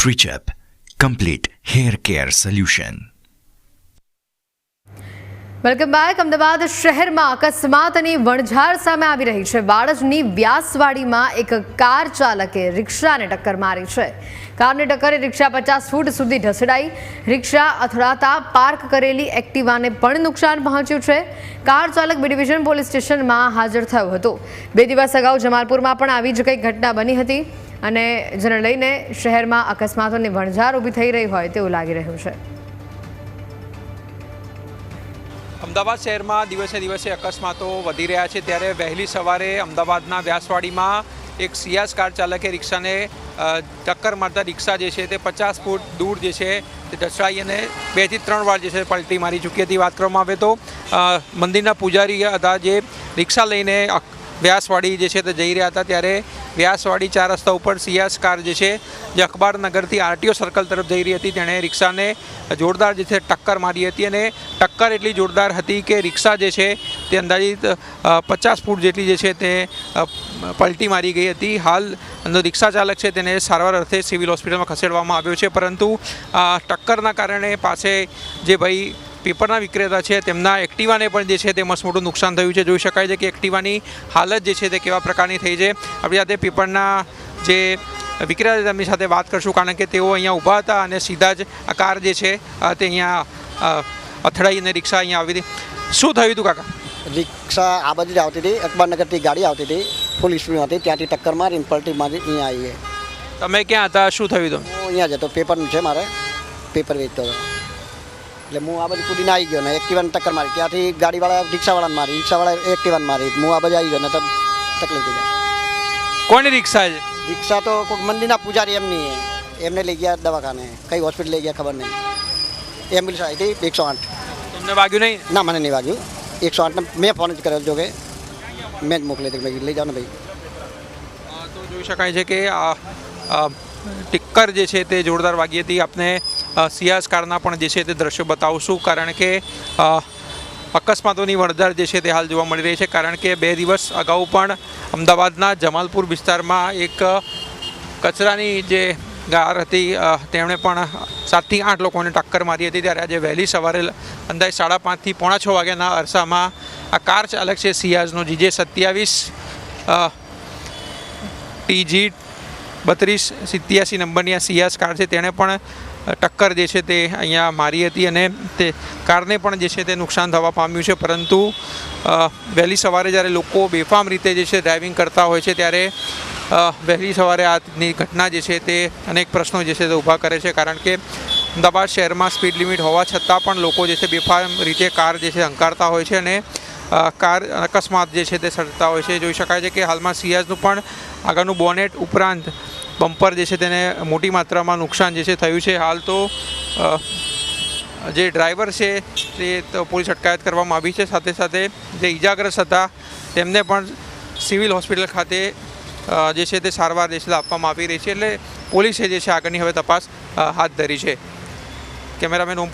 Trichup, complete hair care solution. Welcome back. Ahmedabad શહેરમાં અકસ્માતની વણઝાર સામે આવી રહી છે. વાડજની વ્યાસવાડીમાં એક કાર ચાલકે રિક્ષાને ટક્કર મારી છે. કારને ટક્કરે રિક્ષા 50 ફૂટ સુધી ઢસડાઈ. રિક્ષા અથડાતા પાર્ક કરેલી એક્ટિવાને પણ નુકસાન પહોંચ્યું છે. કાર ચાલક બી ડિવિઝન પોલીસ સ્ટેશનમાં હાજર થયો હતો. 2 દિવસ અગાઉ જમાલપુરમાં પણ આવી જ કંઈક ઘટના બની હતી અને જેને લઈને શહેરમાં અકસ્માતોની વણઝાર ઊભી થઈ રહી હોય તેવું લાગી રહ્યું છે. અમદાવાદ શહેરમાં દિવસે દિવસે અકસ્માતો વધી રહ્યા છે, ત્યારે વહેલી સવારે અમદાવાદના વ્યાસવાડીમાં એક સિયાઝ કાર ચાલકે રિક્ષાને ટક્કર મારતા રિક્ષા જે છે તે 50 ફૂટ દૂર જે છે તે ઢસડાઈ અને 2 થી 3 વાર જે છે પલટી મારી ચૂકી હતી. વાત કરવામાં આવે તો મંદિરના પૂજારી હતા જે રિક્ષા લઈને વ્યાસવાડી જે છે તે જઈ રહ્યા હતા, ત્યારે વ્યાસવાડી 4 રસ્તા ઉપર સિયાઝ કાર જે છે જે અખબારનગરથી આરટીઓ સર્કલ તરફ જઈ રહી હતી, તેણે રિક્ષાને જોરદાર જે છે ટક્કર મારી હતી અને ટક્કર એટલી જોરદાર હતી કે રિક્ષા જે છે તે અંદાજિત 50 ફૂટ જેટલી જે છે તે પલટી મારી ગઈ હતી. હાલ રિક્ષા ચાલક છે તેને સારવાર અર્થે સિવિલ હોસ્પિટલમાં ખસેડવામાં આવ્યો છે, પરંતુ ટક્કરના કારણે પાસે જે ભાઈ પેપરના વિક્રેતા છે તેમના એક્ટિવાને પણ જે છે તે મસ્ત મોટું નુકસાન થયું છે. જોઈ શકાય છે કે એક્ટિવાની હાલત જે છે તે કેવા પ્રકારની થઈ છે. આપણી સાથે પેપરના જે વિક્રેતા તેમની સાથે વાત કરશું, કારણ કે તેઓ અહીંયા ઊભા હતા અને સીધા જ આ કાર જે છે તે અહીંયા અથડાઈ અને રિક્ષા અહીંયા આવી હતી. શું થયું હતું કાકા? રિક્ષા આ બાજુ જ આવતી હતી, અકબરનગરથી ગાડી આવતી હતી, ફૂલ સ્પીડમાં હતી, ત્યાંથી ટક્કર મારીને પલટી મારી અહીંયા આવી. તમે ક્યાં હતા? શું થયું હતું? હું અહીંયા જ હતો, પેપરનું છે મારે, પેપર વેચતો હતો. એટલે હું આ બાજુ કૂદીને આવી ગયો ને એક્ટિવાને ટક્કર મારી, ત્યાંથી ગાડીવાળા રિક્ષાવાળાને મારી, રિક્ષાવાળા એક્ટિવાને મારી, હું આ બાજુ આવી ગયો ને તો તકલીફ થઈ જાય. કોની રિક્ષા છે? રિક્ષા તો કોઈ મંદિરના પૂજારી એમની, એમને લઈ ગયા દવાખાને, કઈ હોસ્પિટલ લઈ ગયા ખબર નહીં. એમ્બ્યુલન્સ આવી હતી 108. તમને વાગ્યું નહીં? ના, મને નહીં વાગ્યું. 108 મેં ફોન જ કર્યો, જો કે મેં જ મોકલી હતી, ભાઈ લઈ જાઓ ને ભાઈ. તો જોઈ શકાય છે કે ટક્કર જે છે તે જોરદાર વાગી હતી. આપને સિયાઝ કારના પણ જે છે તે દ્રશ્યો બતાવશું, કારણ કે અકસ્માતોની વણઝાર જે છે તે હાલ જોવા મળી રહી છે. કારણ કે 2 દિવસ અગાઉ પણ અમદાવાદના જમાલપુર વિસ્તારમાં એક કચરાની જે કાર હતી તેમણે પણ 7 થી 8 લોકોને ટક્કર મારી હતી. ત્યારે આજે વહેલી સવારે અંદાજે 5:30 થી 5:45 વાગ્યાના અરસામાં આ કાર ચાલક છે સિયાઝનો GJ 27 TG 3287 નંબરની આ સિયાઝ કાર છે, તેણે પણ ટક્કર જે છે તે અહીંયા મારી હતી અને તે કારને પણ જે છે તે નુકસાન થવા પામ્યું છે. પરંતુ વહેલી સવારે જ્યારે લોકો બેફામ રીતે જે છે ડ્રાઇવિંગ કરતા હોય છે, ત્યારે વહેલી સવારે આજની ઘટના જે છે તે અનેક પ્રશ્નો જે છે તે ઊભા કરે છે. કારણ કે અમદાવાદ શહેરમાં સ્પીડ લિમિટ હોવા છતાં પણ લોકો જે છે બેફામ રીતે કાર જે છે હંકારતા હોય છે અને કાર અકસ્માત જે છે તે સર્જતા હોય છે. જોઈ શકાય છે કે હાલમાં સિયાઝનું પણ આગળનું બોનેટ ઉપરાંત બમ્પર જે છે તેને મોટી માત્રામાં નુકસાન જે છે થયું છે. હાલ તો જે ડ્રાઈવર છે તે તો પોલીસ અટકાયત કરવામાં આવી છે. સાથે સાથે જે ઈજાગ્રસ્ત હતા તેમને પણ સિવિલ હોસ્પિટલ ખાતે જે છે તે સારવાર જે છે આપવામાં આવી રહી છે. એટલે પોલીસે જે છે આગળની હવે તપાસ હાથ ધરી છે. કેમેરામેન